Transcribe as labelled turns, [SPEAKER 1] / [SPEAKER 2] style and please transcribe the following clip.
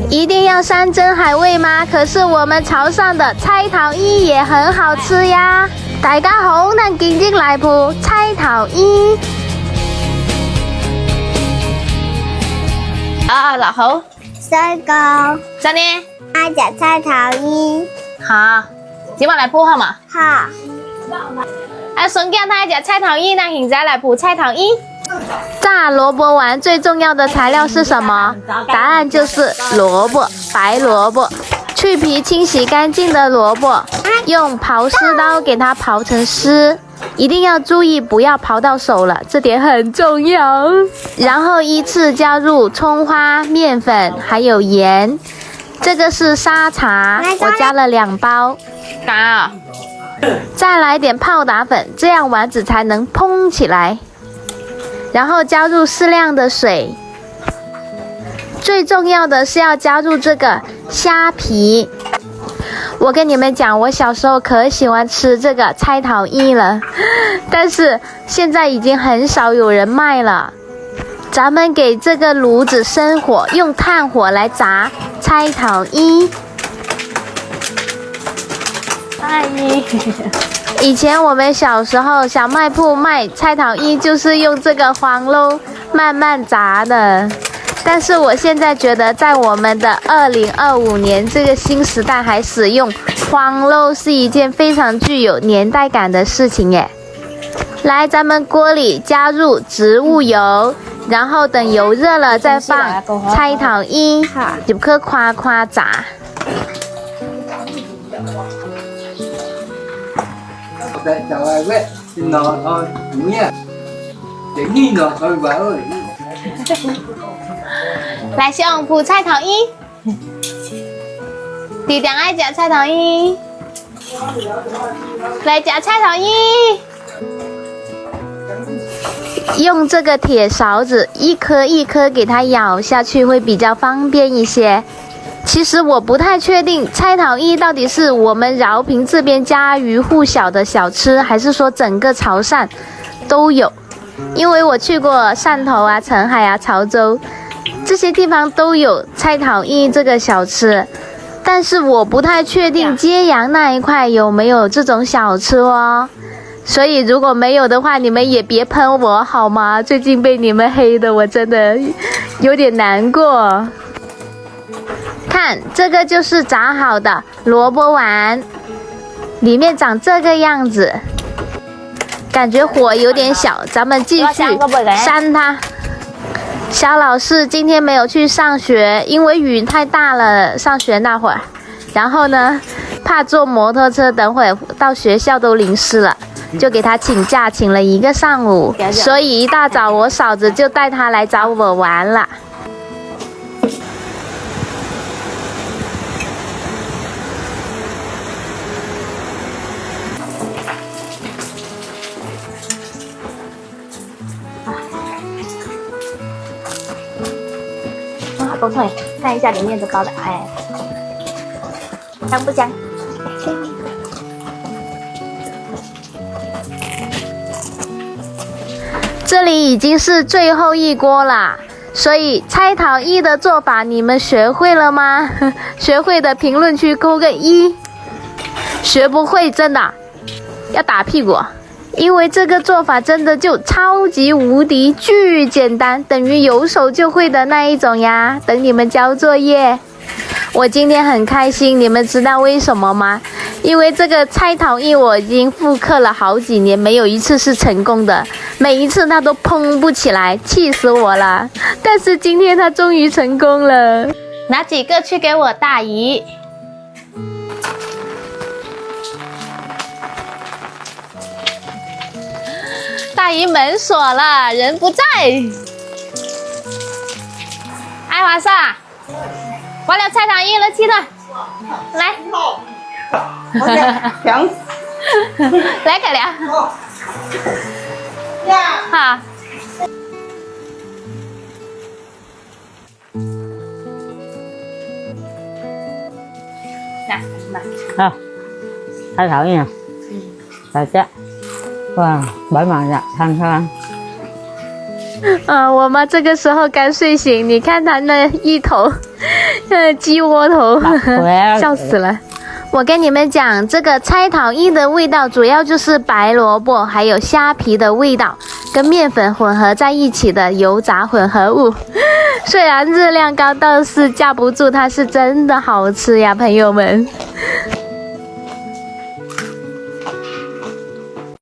[SPEAKER 1] 一定要山珍海味吗？可是我们潮汕的菜頭衣也很好吃呀！大家好，咱今日來鋪菜頭衣。老侯，
[SPEAKER 2] 三個，
[SPEAKER 1] 這呢？
[SPEAKER 2] 阿隻菜頭衣。
[SPEAKER 1] 好，今晚來鋪好嘛？
[SPEAKER 2] 好。
[SPEAKER 1] 孫健他隻菜頭衣，那現在來鋪菜頭衣。炸萝卜丸最重要的材料是什么？答案就是萝卜，白萝卜，去皮清洗干净的萝卜，用刨丝刀给它刨成丝，一定要注意不要刨到手了，这点很重要。然后依次加入葱花、面粉还有盐，这个是沙茶，我加了2包。再来点泡打粉，这样丸子才能蓬起来。然后加入适量的水，最重要的是要加入这个虾皮。我跟你们讲，我小时候可喜欢吃这个菜头衣了，但是现在已经很少有人卖了。咱们给这个炉子生火，用炭火来炸菜头衣。以前我们小时候小卖铺卖菜头衣就是用这个黄肉慢慢炸的，但是我现在觉得在我们的2025年这个新时代还使用黄肉是一件非常具有年代感的事情耶。来，咱们锅里加入植物油，然后等油热了再放菜头衣，入去夸夸炸。来，小铺菜头衣，弟弟爱吃菜头衣，来夹菜头衣。用这个铁勺子一颗一颗给它咬下去会比较方便一些。其实我不太确定菜头衣到底是我们饶平这边家喻户晓的小吃，还是说整个潮汕都有。因为我去过汕头啊、澄海啊、潮州这些地方都有菜头衣这个小吃，但是我不太确定揭阳那一块有没有这种小吃哦。所以如果没有的话，你们也别喷我好吗？最近被你们黑的我真的有点难过。看，这个就是炸好的萝卜丸，里面长这个样子，感觉火有点小，咱们继续扇它。小老师今天没有去上学，因为雨太大了，上学那会儿，然后呢，怕坐摩托车，等会到学校都淋湿了，就给他请假，请了1个上午，所以一大早我嫂子就带他来找我玩了。不错，看一下里面的包的，哎，香不香？这里已经是最后一锅了，所以菜头衣的做法你们学会了吗？学会的评论区扣个1，学不会真的要打屁股。因为这个做法真的就超级无敌巨简单，等于有手就会的那一种呀。等你们交作业，我今天很开心，你们知道为什么吗？因为这个菜头衣我已经复刻了好几年，没有一次是成功的，每一次它都蓬不起来，气死我了。但是今天它终于成功了，拿几个去给我大姨。大姨门锁了，人不在。爱华莎，我了菜头衣了，记得来。来个了。好。
[SPEAKER 3] 好，菜头衣啊，大家。哇，白马呀，看看。
[SPEAKER 1] 我妈这个时候刚睡醒，你看她那一头鸡窝头，
[SPEAKER 3] 回
[SPEAKER 1] 笑死了。我跟你们讲，这个菜头一的味道主要就是白萝卜还有虾皮的味道，跟面粉混合在一起的油炸混合物。虽然热量高，但是架不住它是真的好吃呀，朋友们。